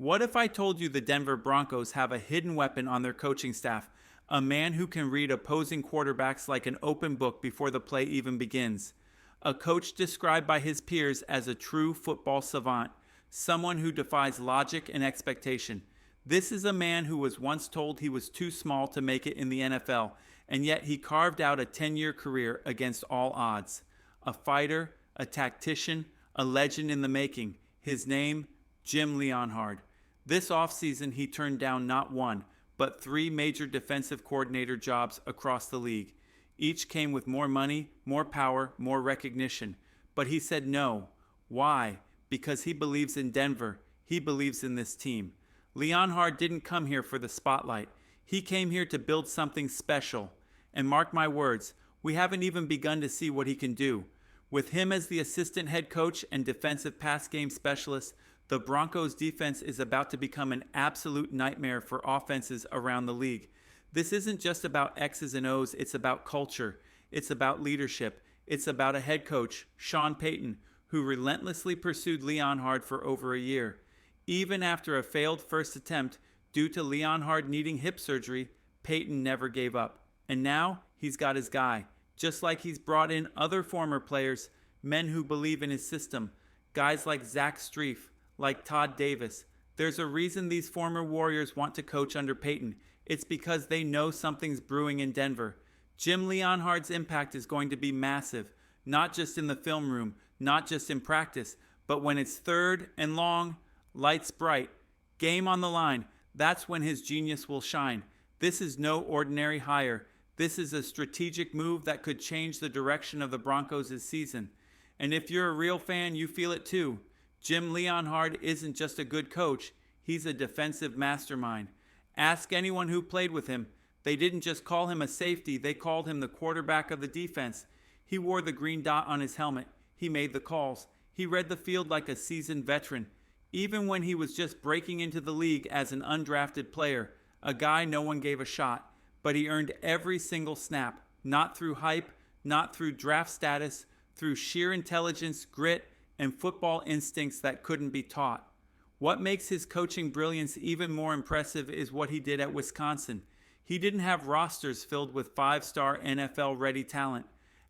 What if I told you the Denver Broncos have a hidden weapon on their coaching staff, a man who can read opposing quarterbacks like an open book before the play even begins? A coach described by his peers as a true football savant, someone who defies logic and expectation. This is a man who was once told he was too small to make it in the NFL, and yet he carved out a 10-year career against all odds. A fighter, a tactician, a legend in the making. His name, Jim Leonhard. This offseason, he turned down not one, but 3 major defensive coordinator jobs across the league. Each came with more money, more power, more recognition. But he said no. Why? Because he believes in Denver. He believes in this team. Leonhard didn't come here for the spotlight. He came here to build something special. And mark my words, we haven't even begun to see what he can do. With him as the assistant head coach and defensive pass game specialist, the Broncos defense is about to become an absolute nightmare for offenses around the league. This isn't just about X's and O's, it's about culture. It's about leadership. It's about a head coach, Sean Payton, who relentlessly pursued Leonhard for over a year. Even after a failed first attempt due to Leonhard needing hip surgery, Payton never gave up. And now he's got his guy, just like he's brought in other former players, men who believe in his system, guys like Zach Strief, like Todd Davis. There's a reason these former Warriors want to coach under Payton. It's because they know something's brewing in Denver. Jim Leonhard's impact is going to be massive, not just in the film room, not just in practice, but when it's third and long, lights bright, game on the line, that's when his genius will shine. This is no ordinary hire. This is a strategic move that could change the direction of the Broncos' season. And if you're a real fan, you feel it too. Jim Leonhard isn't just a good coach, he's a defensive mastermind. Ask anyone who played with him. They didn't just call him a safety, they called him the quarterback of the defense. He wore the green dot on his helmet. He made the calls. He read the field like a seasoned veteran. Even when he was just breaking into the league as an undrafted player, a guy no one gave a shot. But he earned every single snap, not through hype, not through draft status, through sheer intelligence, grit, and football instincts that couldn't be taught. What makes his coaching brilliance even more impressive is what he did at Wisconsin. He didn't have rosters filled with 5-star NFL-ready talent.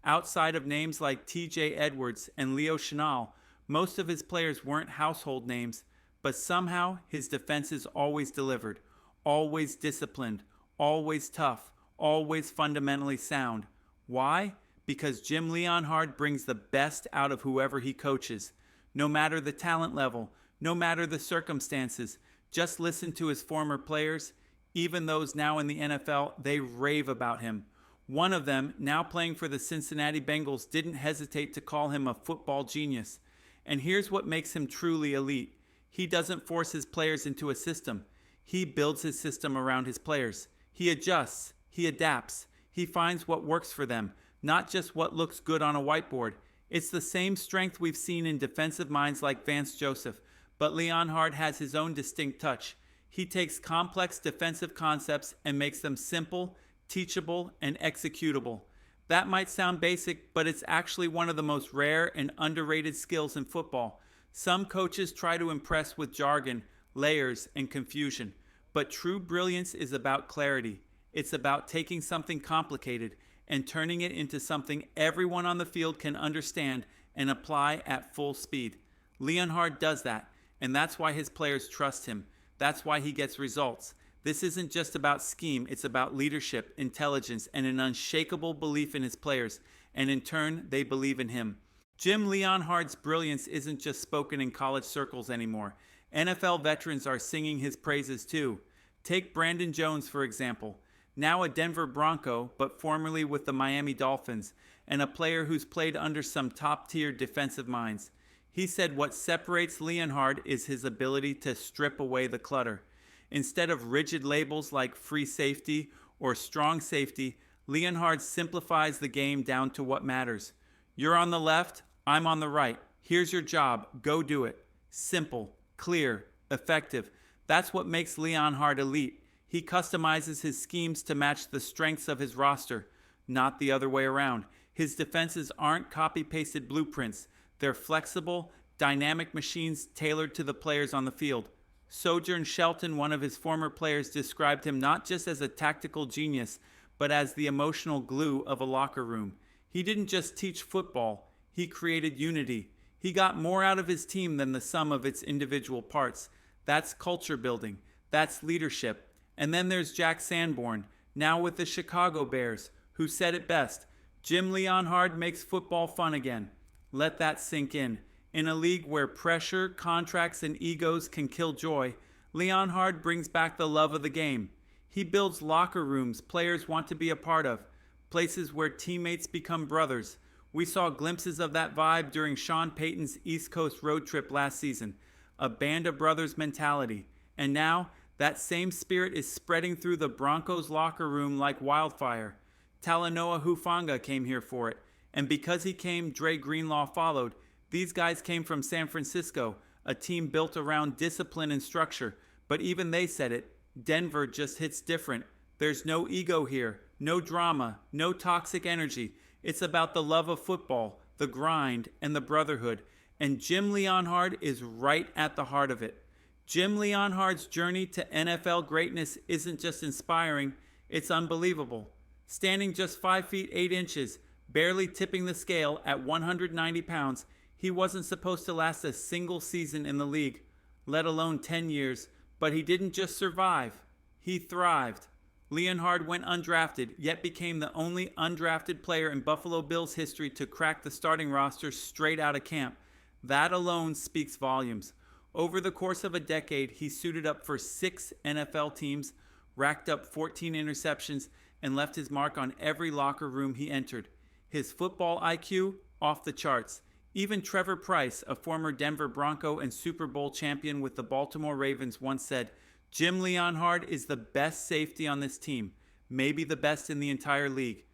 Outside of names like TJ Edwards and Leo Chenal, most of his players weren't household names, but somehow his defenses always delivered, always disciplined, always tough, always fundamentally sound. Why? Because Jim Leonhard brings the best out of whoever he coaches. No matter the talent level, no matter the circumstances, just listen to his former players. Even those now in the NFL, they rave about him. One of them, now playing for the Cincinnati Bengals, didn't hesitate to call him a football genius. And here's what makes him truly elite. He doesn't force his players into a system. He builds his system around his players. He adjusts. He adapts. He finds what works for them, not just what looks good on a whiteboard. It's the same strength we've seen in defensive minds like Vance Joseph, but Leonhard has his own distinct touch. He takes complex defensive concepts and makes them simple, teachable, and executable. That might sound basic, but it's actually one of the most rare and underrated skills in football. Some coaches try to impress with jargon, layers, and confusion, but true brilliance is about clarity. It's about taking something complicated and turning it into something everyone on the field can understand and apply at full speed. Leonhard does that, and that's why his players trust him. That's why he gets results. This isn't just about scheme, it's about leadership, intelligence, and an unshakable belief in his players, and in turn, they believe in him. Jim Leonhard's brilliance isn't just spoken in college circles anymore. NFL veterans are singing his praises too. Take Brandon Jones, for example. Now a Denver Bronco, but formerly with the Miami Dolphins, and a player who's played under some top-tier defensive minds. He said what separates Leonhard is his ability to strip away the clutter. Instead of rigid labels like free safety or strong safety, Leonhard simplifies the game down to what matters. You're on the left, I'm on the right. Here's your job, go do it. Simple, clear, effective. That's what makes Leonhard elite. He customizes his schemes to match the strengths of his roster, not the other way around. His defenses aren't copy-pasted blueprints. They're flexible, dynamic machines tailored to the players on the field. Sojourn Shelton, one of his former players, described him not just as a tactical genius, but as the emotional glue of a locker room. He didn't just teach football, he created unity. He got more out of his team than the sum of its individual parts. That's culture building. That's leadership. And then there's Jack Sanborn, now with the Chicago Bears, who said it best: Jim Leonhard makes football fun again. Let that sink in. In a league where pressure, contracts, and egos can kill joy, Leonhard brings back the love of the game. He builds locker rooms players want to be a part of, places where teammates become brothers. We saw glimpses of that vibe during Sean Payton's East Coast road trip last season, a band of brothers mentality. And now, that same spirit is spreading through the Broncos locker room like wildfire. Talanoa Hufanga came here for it, and because he came, Dre Greenlaw followed. These guys came from San Francisco, a team built around discipline and structure, but even they said it. Denver just hits different. There's no ego here, no drama, no toxic energy. It's about the love of football, the grind, and the brotherhood. And Jim Leonhard is right at the heart of it. Jim Leonhard's journey to NFL greatness isn't just inspiring, it's unbelievable. Standing just 5 feet 8 inches, barely tipping the scale at 190 pounds, he wasn't supposed to last a single season in the league, let alone 10 years, but he didn't just survive, he thrived. Leonhard went undrafted, yet became the only undrafted player in Buffalo Bills history to crack the starting roster straight out of camp. That alone speaks volumes. Over the course of a decade, he suited up for 6 NFL teams, racked up 14 interceptions, and left his mark on every locker room he entered. His football IQ, off the charts. Even Trevor Pryce, a former Denver Bronco and Super Bowl champion with the Baltimore Ravens, once said, Jim Leonhard is the best safety on this team, maybe the best in the entire league.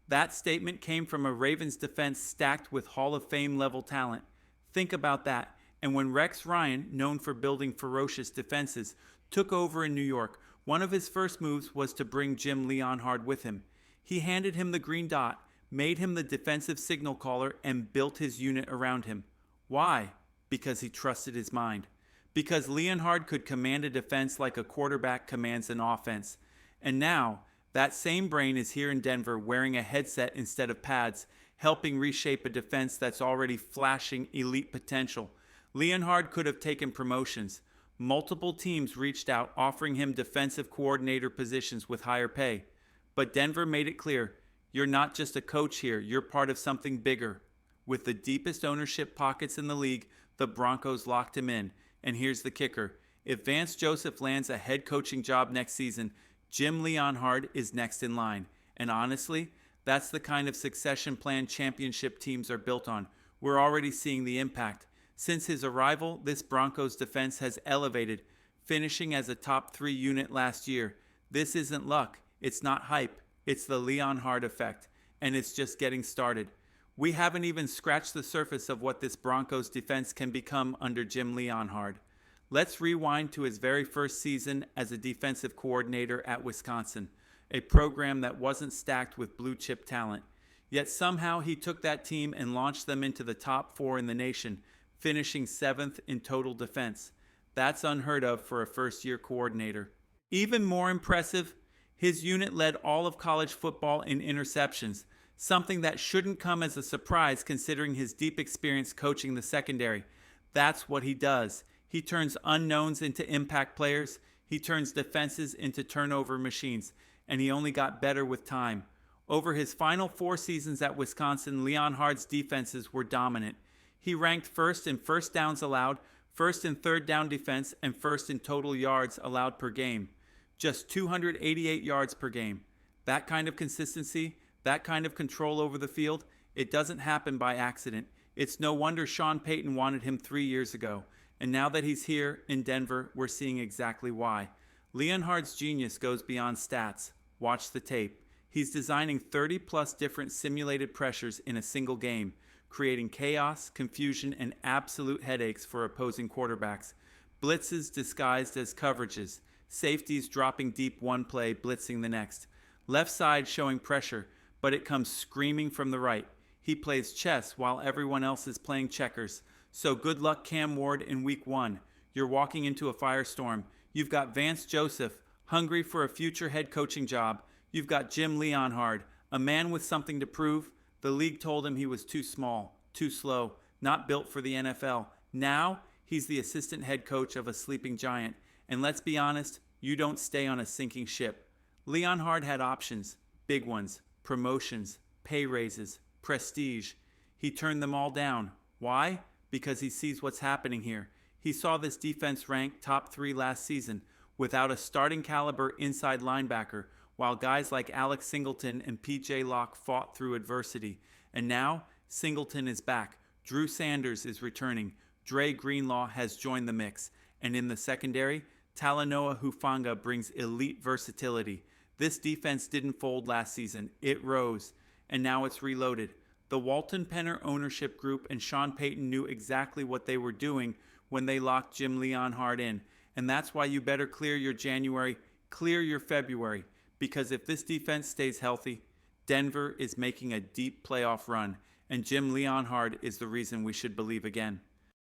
That statement came from a Ravens defense stacked with Hall of Fame level talent. Think about that. And when Rex Ryan, known for building ferocious defenses, took over in New York, one of his first moves was to bring Jim Leonhard with him. He handed him the green dot, made him the defensive signal caller, and built his unit around him. Why? Because he trusted his mind. Because Leonhard could command a defense like a quarterback commands an offense. And now, that same brain is here in Denver wearing a headset instead of pads, helping reshape a defense that's already flashing elite potential. Leonhard could have taken promotions. Multiple teams reached out offering him defensive coordinator positions with higher pay. But Denver made it clear, you're not just a coach here, you're part of something bigger. With the deepest ownership pockets in the league, the Broncos locked him in. And here's the kicker. If Vance Joseph lands a head coaching job next season, Jim Leonhard is next in line. And honestly, that's the kind of succession plan championship teams are built on. We're already seeing the impact. Since his arrival, this Broncos defense has elevated, finishing as a top 3 unit last year. This isn't luck. It's not hype. It's the Leonhard effect. And it's just getting started. We haven't even scratched the surface of what this Broncos defense can become under Jim Leonhard. Let's rewind to his very first season as a defensive coordinator at Wisconsin, a program that wasn't stacked with blue-chip talent. Yet somehow he took that team and launched them into the top 4 in the nation, finishing 7th in total defense. That's unheard of for a first-year coordinator. Even more impressive, his unit led all of college football in interceptions, something that shouldn't come as a surprise considering his deep experience coaching the secondary. That's what he does. He turns unknowns into impact players. He turns defenses into turnover machines. And he only got better with time. Over his final 4 seasons at Wisconsin, Leonhard's defenses were dominant. He ranked first in first downs allowed, first in third down defense, and first in total yards allowed per game. Just 288 yards per game. That kind of consistency, that kind of control over the field, it doesn't happen by accident. It's no wonder Sean Payton wanted him 3 years ago. And now that he's here in Denver, we're seeing exactly why. Leonhard's genius goes beyond stats. Watch the tape. He's designing 30-plus different simulated pressures in a single game, creating chaos, confusion, and absolute headaches for opposing quarterbacks. Blitzes disguised as coverages. Safeties dropping deep one play, blitzing the next. Left side showing pressure, but it comes screaming from the right. He plays chess while everyone else is playing checkers. So good luck Cam Ward in week 1. you're walking into a firestorm. You've got Vance Joseph, hungry for a future head coaching job. You've got Jim Leonhard, a man with something to prove. The league told him he was too small, too slow, not built for the NFL. Now, he's the assistant head coach of a sleeping giant. And let's be honest, you don't stay on a sinking ship. Leonhard had options, big ones, promotions, pay raises, prestige. He turned them all down. Why? Because he sees what's happening here. He saw this defense ranked top 3 last season without a starting caliber inside linebacker, while guys like Alex Singleton and P.J. Locke fought through adversity. And now, Singleton is back. Drew Sanders is returning. Dre Greenlaw has joined the mix. And in the secondary, Talanoa Hufanga brings elite versatility. This defense didn't fold last season. It rose. And now it's reloaded. The Walton Penner ownership group and Sean Payton knew exactly what they were doing when they locked Jim Leonhard in. And that's why you better clear your January, clear your February. Because if this defense stays healthy, Denver is making a deep playoff run. And Jim Leonhard is the reason we should believe again.